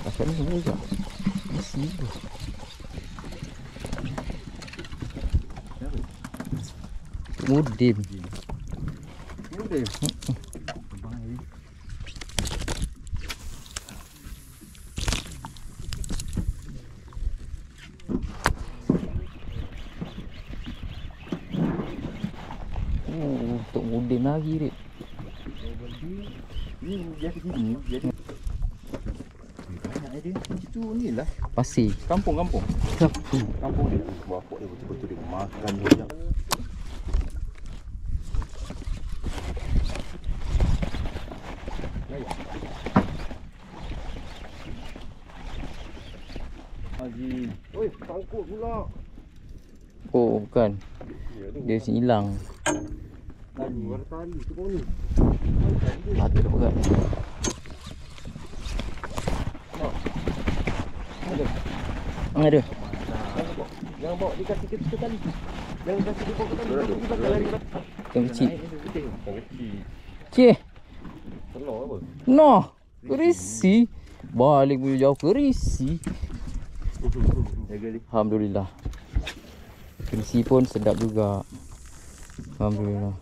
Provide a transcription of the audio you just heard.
Pasal ni semua juga. Isi tu. Mudim. Mudim. Untuk mudim lagi dek. Ni dia begini jadi banyak dia. Itu ni lah Pasir. kampung Kampung. dia. Bapak dia betul-betul dia makan dia. Haji. Oi, sangkut pula. Oh bukan. Ya tu. Dia hilang. Tadi warna tali tu kau ni. Batu dah berat. Ada. Jangan bawa dia kasih kita tali. Jangan kasih dia bawa ke tali. Kita lari. Yang kecil. Yang kecil. Cih. Telur apa? Noh. Kerisi. Balik punya jauh kerisi. Jaga dia. Alhamdulillah. Kerisi pun sedap juga. Alhamdulillah.